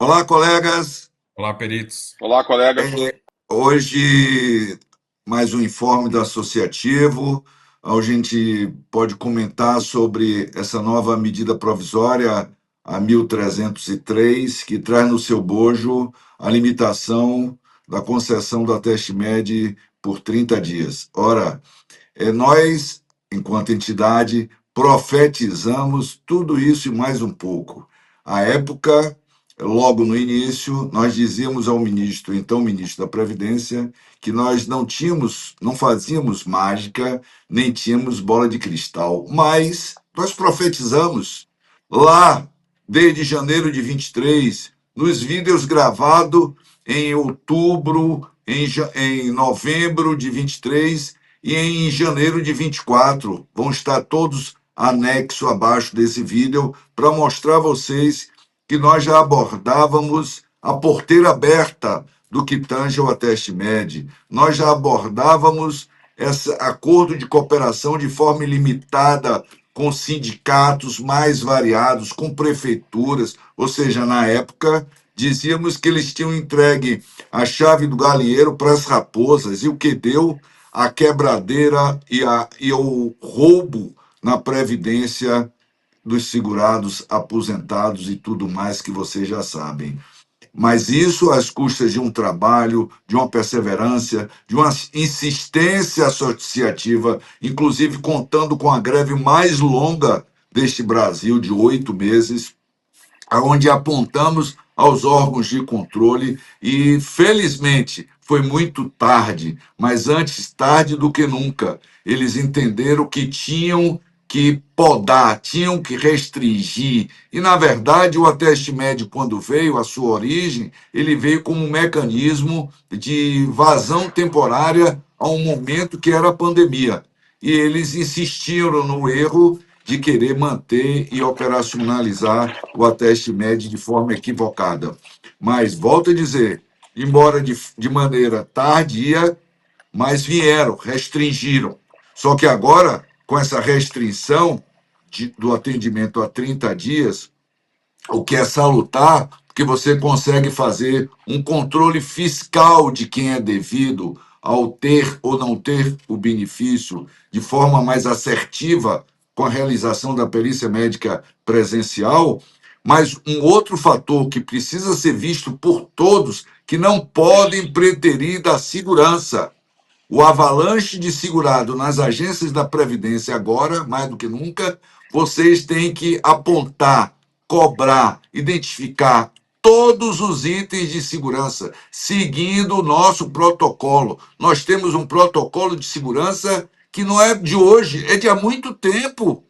Olá, colegas. Olá, peritos. Olá, colegas. Hoje, mais um informe do Associativo. A gente pode comentar sobre essa nova medida provisória, a 1303, que traz no seu bojo a limitação da concessão da teste-med por 30 dias. Ora, nós, enquanto entidade, profetizamos tudo isso e mais um pouco. À época, logo no início, nós dizíamos ao ministro, então ministro da Previdência, que nós não fazíamos mágica, nem tínhamos bola de cristal, mas nós profetizamos lá, desde janeiro de 23, nos vídeos gravados em outubro, em novembro de 23, e em janeiro de 24 vão estar todos anexo abaixo desse vídeo para mostrar a vocês que nós já abordávamos a porteira aberta do que tange ao Ateste-Med. Nós já abordávamos esse acordo de cooperação de forma ilimitada com sindicatos mais variados, com prefeituras, ou seja, na época dizíamos que eles tinham entregue a chave do galinheiro para as raposas, e o que deu? A quebradeira e o roubo na previdência dos segurados, aposentados e tudo mais que vocês já sabem. Mas isso às custas de um trabalho, de uma perseverança, de uma insistência associativa, inclusive contando com a greve mais longa deste Brasil, de 8 meses, onde apontamos aos órgãos de controle e, felizmente, foi muito tarde, mas antes tarde do que nunca. Eles entenderam que tinham que podar, tinham que restringir. E, na verdade, o Ateste Médio, quando veio, a sua origem, ele veio como um mecanismo de vazão temporária a um momento que era a pandemia. E eles insistiram no erro de querer manter e operacionalizar o Ateste-Med de forma equivocada. Mas, volto a dizer, embora de maneira tardia, mas vieram, restringiram. Só que agora, com essa restrição do atendimento a 30 dias, o que é salutar, porque você consegue fazer um controle fiscal de quem é devido ao ter ou não ter o benefício de forma mais assertiva com a realização da perícia médica presencial, mas um outro fator que precisa ser visto por todos, que não podem preterir da segurança. O avalanche de segurado nas agências da Previdência agora, mais do que nunca, vocês têm que apontar, cobrar, identificar todos os itens de segurança, seguindo o nosso protocolo. Nós temos um protocolo de segurança que não é de hoje, é de há muito tempo.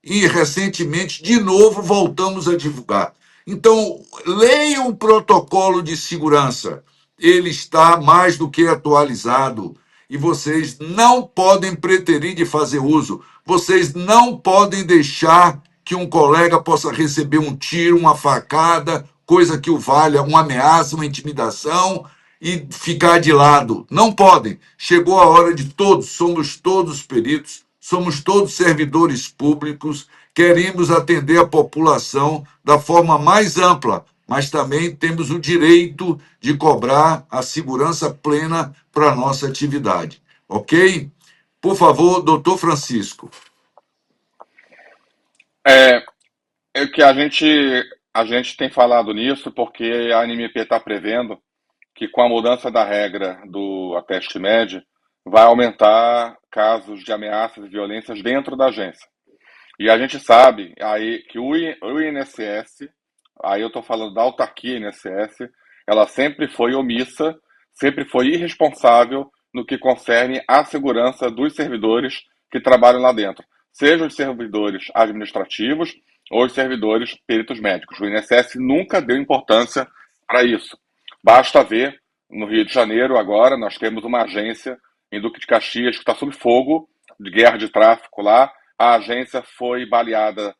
E, recentemente, de novo, voltamos a divulgar. Então, leiam o protocolo de segurança. Ele está mais do que atualizado. E vocês não podem preterir de fazer uso. Vocês não podem deixar que um colega possa receber um tiro, uma facada, coisa que o valha, uma ameaça, uma intimidação, e ficar de lado. Não podem. Chegou a hora de todos, somos todos peritos, somos todos servidores públicos, queremos atender a população da forma mais ampla, mas também temos o direito de cobrar a segurança plena para a nossa atividade. Ok? Por favor, doutor Francisco. É que a gente tem falado nisso porque a ANMP está prevendo que com a mudança da regra do Ateste Med vai aumentar casos de ameaças e violências dentro da agência. E a gente sabe aí que o INSS, aí eu estou falando da autarquia INSS, ela sempre foi omissa, sempre foi irresponsável no que concerne à segurança dos servidores que trabalham lá dentro, sejam os servidores administrativos ou os servidores peritos médicos. O INSS nunca deu importância para isso. Basta ver, no Rio de Janeiro, agora, nós temos uma agência em Duque de Caxias que está sob fogo de guerra de tráfico lá. A agência foi baleada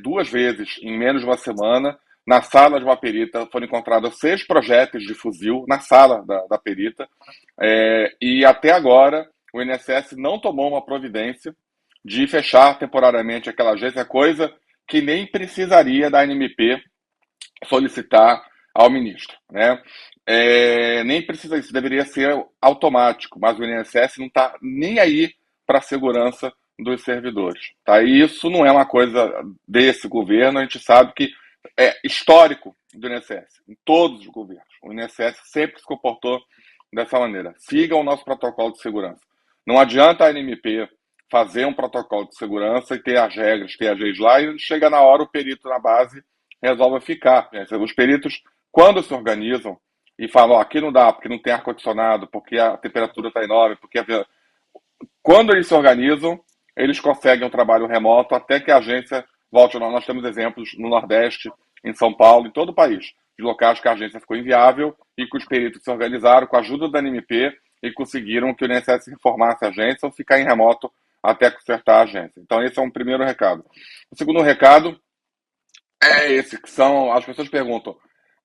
2 vezes em menos de uma semana. Na sala de uma perita foram encontrados 6 projéteis de fuzil na sala da perita. E até agora o INSS não tomou uma providência de fechar temporariamente aquela agência, coisa que nem precisaria da ANMP solicitar ao ministro, né? Nem precisa isso, deveria ser automático, mas o INSS não está nem aí para a segurança dos servidores. Tá? E isso não é uma coisa desse governo, a gente sabe que é histórico do INSS, em todos os governos. O INSS sempre se comportou dessa maneira. Sigam o nosso protocolo de segurança. Não adianta a ANMP fazer um protocolo de segurança e ter as regras, ter as leis lá, e chega na hora o perito na base resolve ficar. Os peritos, quando se organizam e falam, ó, aqui não dá, porque não tem ar-condicionado, porque a temperatura está enorme, porque quando eles se organizam, eles conseguem um trabalho remoto até que a agência volte. Nós temos exemplos no Nordeste, em São Paulo, em todo o país, de locais que a agência ficou inviável e que os peritos se organizaram com a ajuda da ANMP e conseguiram que o INSS reformasse a agência ou ficar em remoto até consertar a agência. Então, esse é um primeiro recado. O segundo recado é esse, que são, as pessoas perguntam,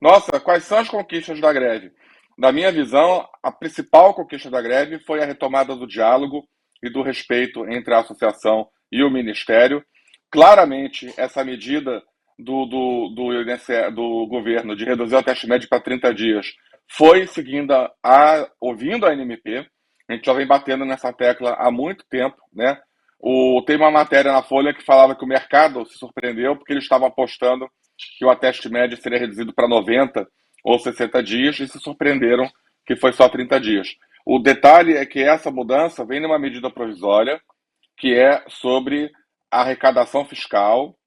nossa, quais são as conquistas da greve? Na minha visão, a principal conquista da greve foi a retomada do diálogo e do respeito entre a associação e o Ministério. Claramente, essa medida do governo de reduzir o teste médio para 30 dias foi ouvindo a ANMP. A gente já vem batendo nessa tecla há muito tempo, né? Tem uma matéria na Folha que falava que o mercado se surpreendeu porque eles estavam apostando que o ateste médio seria reduzido para 90 ou 60 dias e se surpreenderam que foi só 30 dias. O detalhe é que essa mudança vem numa medida provisória que é sobre arrecadação fiscal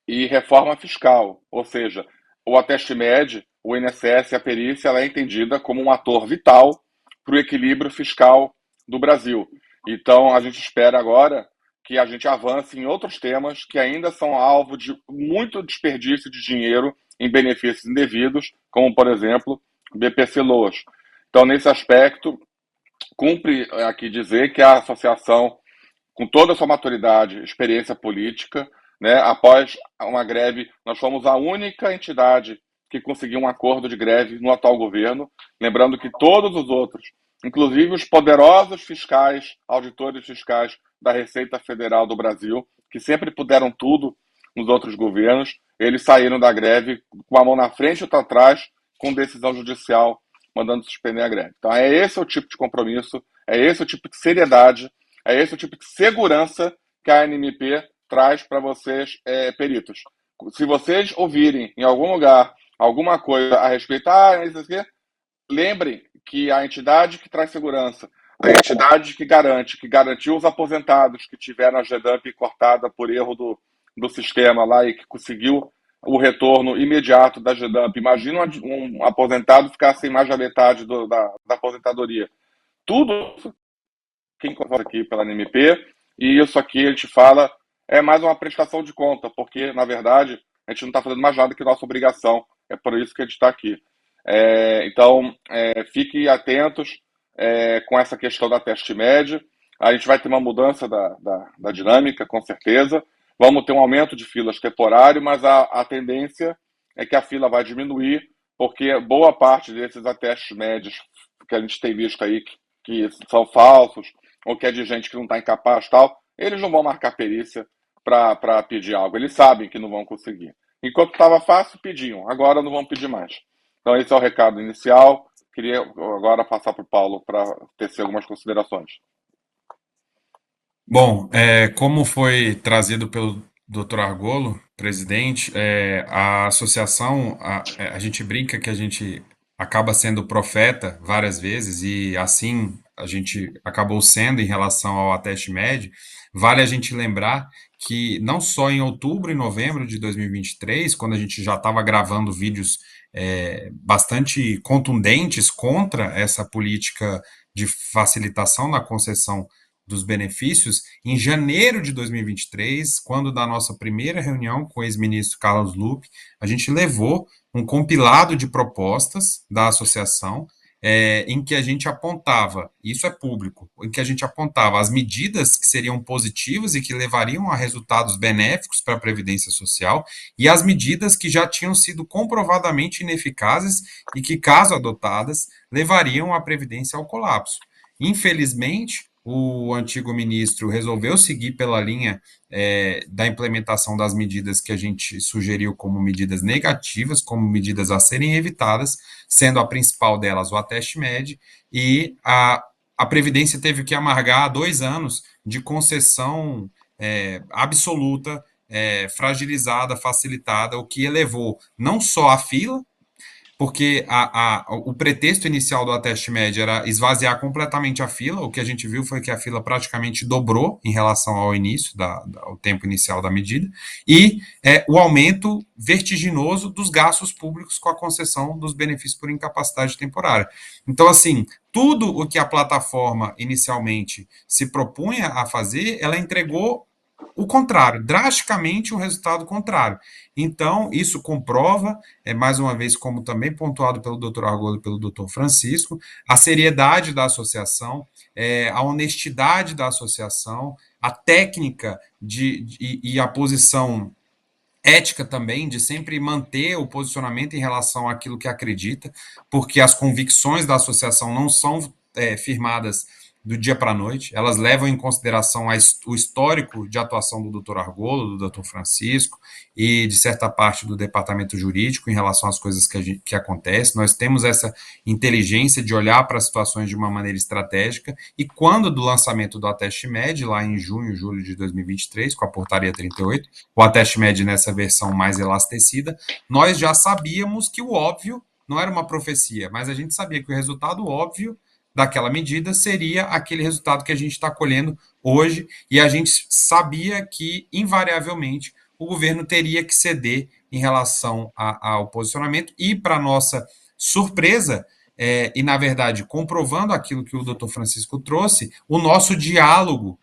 e reforma fiscal, ou seja, o ateste médio, o INSS e a perícia ela é entendida como um ator vital para o equilíbrio fiscal do Brasil. Então, a gente espera agora que a gente avance em outros temas que ainda são alvo de muito desperdício de dinheiro em benefícios indevidos, como, por exemplo, BPC-Loas. Então, nesse aspecto, cumpre aqui dizer que a associação, com toda a sua maturidade, experiência política, né, após uma greve, nós fomos a única entidade que conseguiu um acordo de greve no atual governo, lembrando que todos os outros, inclusive os poderosos fiscais, auditores fiscais da Receita Federal do Brasil, que sempre puderam tudo nos outros governos, eles saíram da greve com a mão na frente e outra atrás, com decisão judicial mandando suspender a greve. Então, é esse o tipo de compromisso, é esse o tipo de seriedade, é esse o tipo de segurança que a ANMP traz para vocês, peritos. Se vocês ouvirem em algum lugar alguma coisa a respeito, isso aqui, lembrem que a entidade que traz segurança, a entidade que garantiu os aposentados que tiveram a GDAMP cortada por erro do sistema lá e que conseguiu o retorno imediato da GDAMP. Imagina um aposentado ficar sem mais da metade da aposentadoria. Tudo quem concorda aqui pela ANMP, e isso aqui a gente fala é mais uma prestação de conta, porque, na verdade, a gente não está fazendo mais nada que nossa obrigação, é por isso que a gente está aqui. Então, fiquem atentos com essa questão da teste médio, a gente vai ter uma mudança da dinâmica, com certeza, vamos ter um aumento de filas temporário, mas a tendência é que a fila vai diminuir, porque boa parte desses atestes médios que a gente tem visto aí, que são falsos, ou que é de gente que não está incapaz e tal, eles não vão marcar perícia para pedir algo. Eles sabem que não vão conseguir. Enquanto estava fácil, pediam. Agora não vão pedir mais. Então, esse é o recado inicial. Queria agora passar para o Paulo para tecer algumas considerações. Bom, como foi trazido pelo Dr. Argolo, presidente, a associação, a gente brinca que a gente acaba sendo profeta várias vezes e assim a gente acabou sendo em relação ao ateste médio. Vale a gente lembrar que não só em outubro e novembro de 2023, quando a gente já estava gravando vídeos bastante contundentes contra essa política de facilitação na concessão dos benefícios, em janeiro de 2023, quando da nossa primeira reunião com o ex-ministro Carlos Lupe, a gente levou um compilado de propostas da associação, em que a gente apontava, isso é público, em que a gente apontava as medidas que seriam positivas e que levariam a resultados benéficos para a Previdência Social e as medidas que já tinham sido comprovadamente ineficazes e que, caso adotadas, levariam a Previdência ao colapso. Infelizmente, o antigo ministro resolveu seguir pela linha da implementação das medidas que a gente sugeriu como medidas negativas, como medidas a serem evitadas, sendo a principal delas o ateste MED, e a Previdência teve que amargar 2 anos de concessão absoluta, fragilizada, facilitada, o que elevou não só a fila, porque o pretexto inicial do ateste médio era esvaziar completamente a fila. O que a gente viu foi que a fila praticamente dobrou em relação ao início, ao tempo inicial da medida, e o aumento vertiginoso dos gastos públicos com a concessão dos benefícios por incapacidade temporária. Então, assim, tudo o que a plataforma inicialmente se propunha a fazer, ela entregou o contrário, drasticamente um resultado contrário. Então, isso comprova, mais uma vez, como também pontuado pelo Dr. Argolo e pelo Dr. Francisco, a seriedade da associação, a honestidade da associação, a técnica e a posição ética também, de sempre manter o posicionamento em relação àquilo que acredita, porque as convicções da associação não são firmadas do dia para a noite, elas levam em consideração o histórico de atuação do Dr. Argolo, do Dr. Francisco e de certa parte do departamento jurídico em relação às coisas que acontecem. Nós temos essa inteligência de olhar para as situações de uma maneira estratégica, e quando do lançamento do Ateste Med, lá em junho, julho de 2023, com a portaria 38, o Ateste Med nessa versão mais elastecida, nós já sabíamos que o óbvio não era uma profecia, mas a gente sabia que o resultado óbvio daquela medida seria aquele resultado que a gente está colhendo hoje, e a gente sabia que, invariavelmente, o governo teria que ceder em relação ao posicionamento, e, para nossa surpresa, e, na verdade, comprovando aquilo que o doutor Francisco trouxe, o nosso diálogo,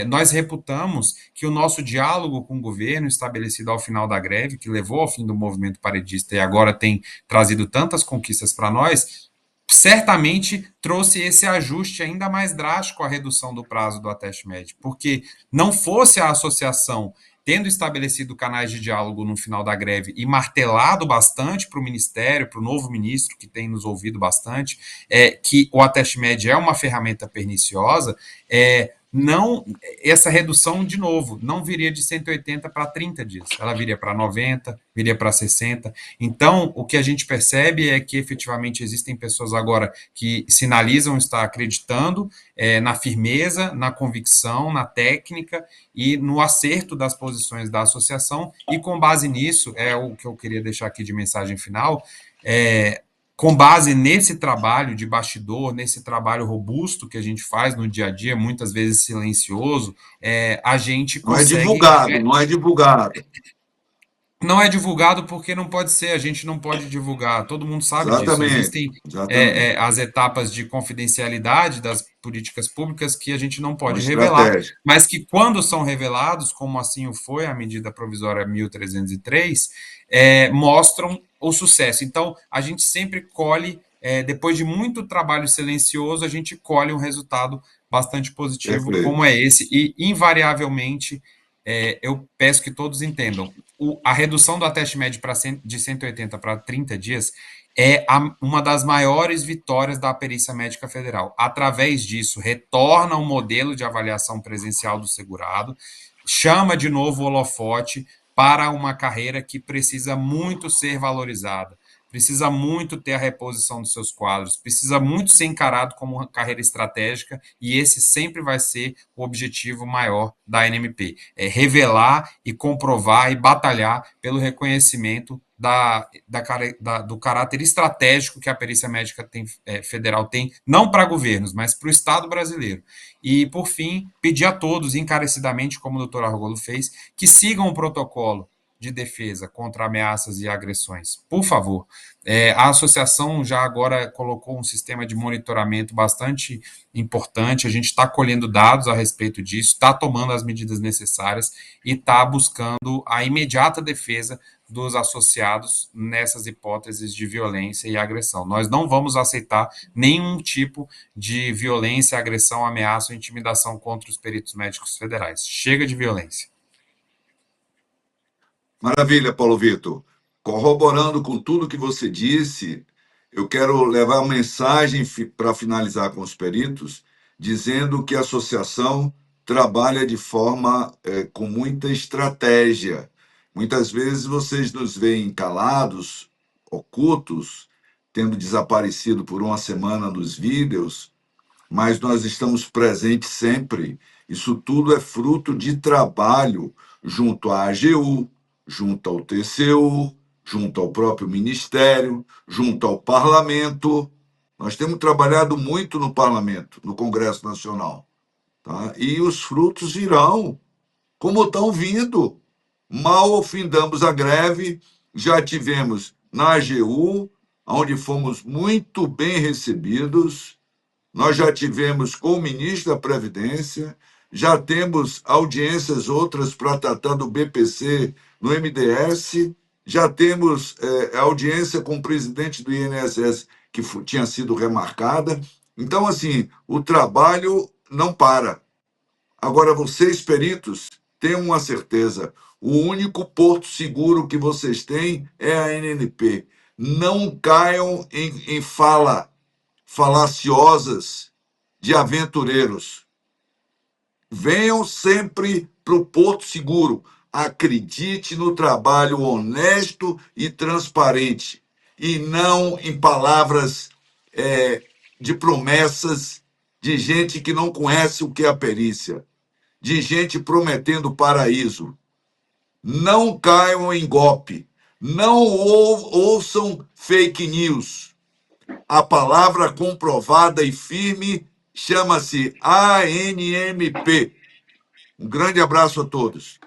nós reputamos que o nosso diálogo com o governo, estabelecido ao final da greve, que levou ao fim do movimento paredista e agora tem trazido tantas conquistas para nós, certamente trouxe esse ajuste ainda mais drástico à redução do prazo do ateste médio, porque não fosse a associação tendo estabelecido canais de diálogo no final da greve e martelado bastante para o Ministério, para o novo ministro, que tem nos ouvido bastante, que o ateste médio é uma ferramenta perniciosa, não, essa redução, de novo, não viria de 180 para 30 dias, ela viria para 90, viria para 60. Então, o que a gente percebe é que efetivamente existem pessoas agora que sinalizam estar acreditando na firmeza, na convicção, na técnica e no acerto das posições da associação, e com base nisso, é o que eu queria deixar aqui de mensagem final, com base nesse trabalho de bastidor, nesse trabalho robusto que a gente faz no dia a dia, muitas vezes silencioso, a gente Não é consegue. divulgado, não é divulgado. Não é divulgado porque não pode ser, a gente não pode divulgar, todo mundo sabe disso. Exatamente, Existem exatamente. as etapas de confidencialidade das políticas públicas que a gente não Uma pode revelar, estratégia. mas que, quando são revelados, como assim o foi a medida provisória 1303, mostram o sucesso. Então, a gente sempre colhe, depois de muito trabalho silencioso, a gente colhe um resultado bastante positivo como Perfeito. é esse, e invariavelmente eu peço que todos entendam, a redução do ateste médio de 180 para 30 dias é uma das maiores vitórias da perícia médica federal. Através disso, retorna o modelo de avaliação presencial do segurado, chama de novo o holofote para uma carreira que precisa muito ser valorizada, precisa muito ter a reposição dos seus quadros, precisa muito ser encarado como uma carreira estratégica, e esse sempre vai ser o objetivo maior da NMP, revelar e comprovar e batalhar pelo reconhecimento do caráter estratégico que a perícia médica federal tem, não para governos, mas para o Estado brasileiro. E, por fim, pedir a todos, encarecidamente, como o doutor Argolo fez, que sigam o protocolo de defesa contra ameaças e agressões. Por favor. A associação já agora colocou um sistema de monitoramento bastante importante, a gente está colhendo dados a respeito disso, está tomando as medidas necessárias e está buscando a imediata defesa dos associados nessas hipóteses de violência e agressão. Nós não vamos aceitar nenhum tipo de violência, agressão, ameaça ou intimidação contra os peritos médicos federais. Chega de violência. Maravilha, Paulo Vitor. Corroborando com tudo que você disse, eu quero levar uma mensagem para finalizar com os peritos, dizendo que a associação trabalha de forma com muita estratégia. Muitas vezes vocês nos veem calados, ocultos, tendo desaparecido por uma semana nos vídeos, mas nós estamos presentes sempre. Isso tudo é fruto de trabalho junto à AGU, junto ao TCU, junto ao próprio Ministério, junto ao Parlamento. Nós temos trabalhado muito no Parlamento, no Congresso Nacional, tá? E os frutos virão, como estão vindo. Mal findamos a greve, já tivemos na AGU, onde fomos muito bem recebidos. Nós já tivemos com o ministro da Previdência, já temos audiências outras para tratar do BPC no MDS, já temos audiência com o presidente do INSS, que tinha sido remarcada. Então, assim, o trabalho não para. Agora, vocês, peritos, tenham uma certeza: o único porto seguro que vocês têm é a NNP. Não caiam em falaciosas de aventureiros. Venham sempre para o Porto Seguro. Acredite no trabalho honesto e transparente, e não em palavras de promessas de gente que não conhece o que é a perícia, de gente prometendo paraíso. Não caiam em golpe. Não ouçam fake news. A palavra comprovada e firme chama-se ANMP. Um grande abraço a todos.